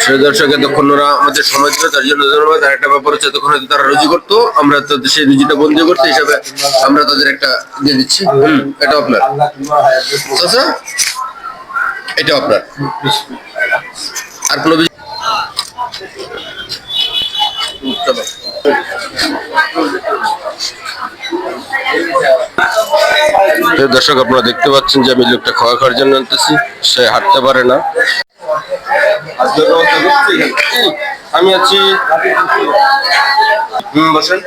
সেই দর্শক এতক্ষণ ওরা আমাদের সময় দিল, তার জন্য ধন্যবাদ। আর একটা ব্যাপার হচ্ছে এতক্ষণ হয়তো তারা রুজি করতো, আমরা তো সেই রুজিটা বন্ধ করতে হিসাবে আমরা তাদের একটা দিয়ে দিচ্ছি। এটা আপনার আচ্ছা, এটা আপনার আর কোনো দর্শক আপনারা দেখতে পাচ্ছেন যে আমি লোকটা খাওয়া খাওয়ার জন্য আনতেছি, সে হাঁটতে পারে না। আমি আছি, বসেন।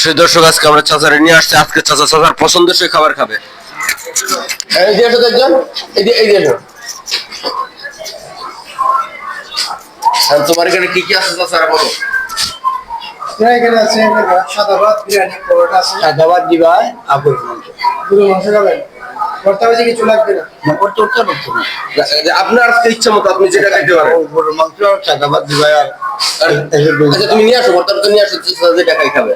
সে দর্শক আজকে আমরা চাচারে নিয়ে আসছি, আজকে চাচা চাচার পছন্দের সে খাবার খাবে। তোমার এখানে কি কি আছে চাচারা বলো? এখানে আছে সাদাবাদ বিরিয়ানি, পরোটা আছে, সাদাবাদ দিবা, আবুল মাংস, পুরো মাংস খাবেন। করতে হবে কিছু লাগবে না, করতে উঠতে পারতো না। আপনার আজকে ইচ্ছা মতো আপনি যেটা খাইতে পারেন। পুরো মাংস, সাদাবাদ দিবা। আচ্ছা তুমি নিয়ে আসো, বর্তমানে তো নিয়ে আসো, যেটা খাই খাবে।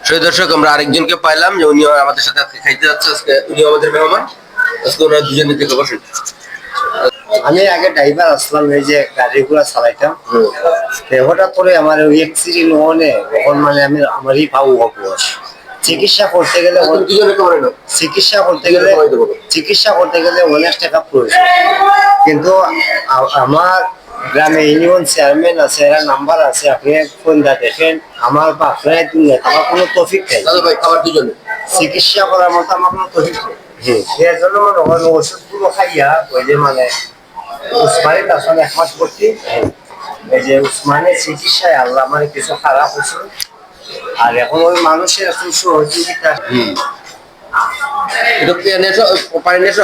সেই দর্শক আমরা আরেকজনকে পাইলাম যে উনিও আমাদের সাথে আজকে খাইতে যাচ্ছে। আজকে উনিও আমাদের মেহমান। আজকে ওরা দুজনে থেকে বসেন। আমি আগে ড্রাইভার আসলাম, এই যে গাড়িগুলা চালাইতাম, হঠাৎ করে আমার ওই অ্যাক্সিডেন্ট হনে তখন মানে আমি আমারই পাবো চিকিৎসা করতে গেলে অনেক টাকা প্রয়োজন। কিন্তু আমার গ্রামে ইউনিয়ন চেয়ারম্যান আছে, এরা নাম্বার আছে, আপনি ফোন দা দেখেন। আমার আপনার কোনো তফিক নেই চিকিৎসা করার মতো, আমার কোনো তফিক নেই। এর জন্য মানে ওষুধগুলো খাইয়া ওই যে মানে উসমানের আসলে 1 মাস ভর্তি, এই যে উসমানের চিকিৎসায় আল্লাহ মানে কিছু খারাপ হয়েছে। আর এখন ওই মানুষের এখন সহযোগিতা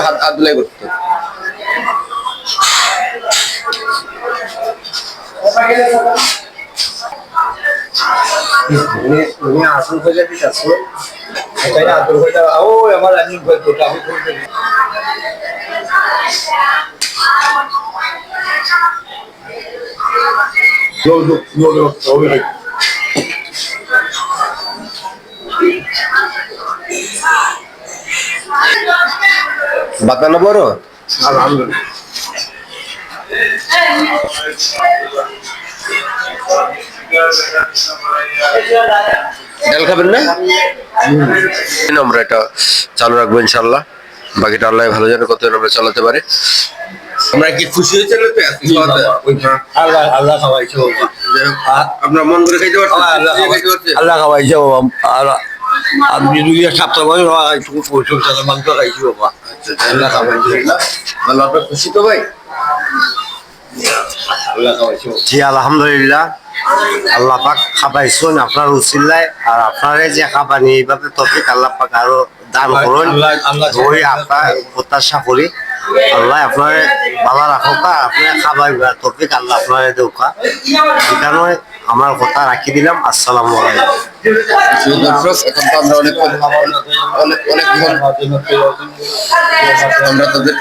হাত ধুলাই করতে উনি আসল করে দিতেছে, এটাই আদর করে। ও আমার আমি বাতানো বড় আলহামদুলিল্লাহ। ডাল খাবেন না? আমরা এটা চালু রাখবো ইনশাল্লাহ। বাকিটা আল্লাহ ভালো জানে কত আমরা চালাতে পারে। আমরা কি খুশি হয়েছেন? আল্লাহ আল্লাহ খাওয়াইছে, আপনার মন করে খাইতে পারছেন? আল্লাহ খাওয়াইছে। আপনি 2 সপ্তাহ পরে মাংস খাইছি বাবা। আল্লাহ খাওয়াইছে। আল্লাহ আপনার খুশি তো ভাই? জি আলহামদুলিল্লাহ, আল্লাহ পাক খাবাইছেন আপনার উসিলায়। আর আপনারা যে খাবানি এইভাবে তৌফিক আল্লাহ পাক আরো দান করুন, ওই আপনার প্রত্যাশা করি। আল্লাহ আপনার ভালো রাখুক, আপনার খাবার তৌফিক আল্লাহ আপনার দেউকা। এখানে আমার কথা রাখি দিলাম। আসসালামু আলাইকুম। দর্শক এখন তো আমরা অনেক আমরা তাদের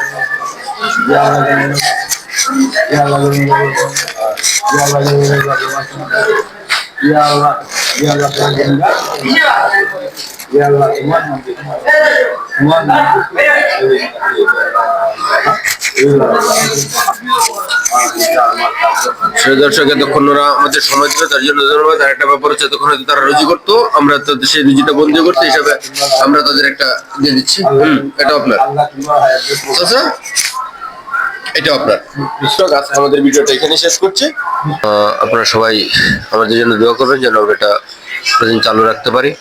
দর্শক এতক্ষণ ওরা আমাদের সময় দিল, তার জন্য ধন্যবাদ। আর একটা ব্যাপার হচ্ছে এতক্ষণ হয়তো তারা রুজি করতো, আমরা তো সেই রুজিটা বন্ধ করতে হিসাবে আমরা তাদের একটা দিয়ে দিচ্ছি। এটা আপনার আচ্ছা, এটা আপনার। আজকে আমাদের ভিডিওটা এখানে শেষ করছি। আপনারা সবাই আমাদের জন্য দোয়া করবেন যেন আমরা এটা প্রতিদিন চালু রাখতে পারি।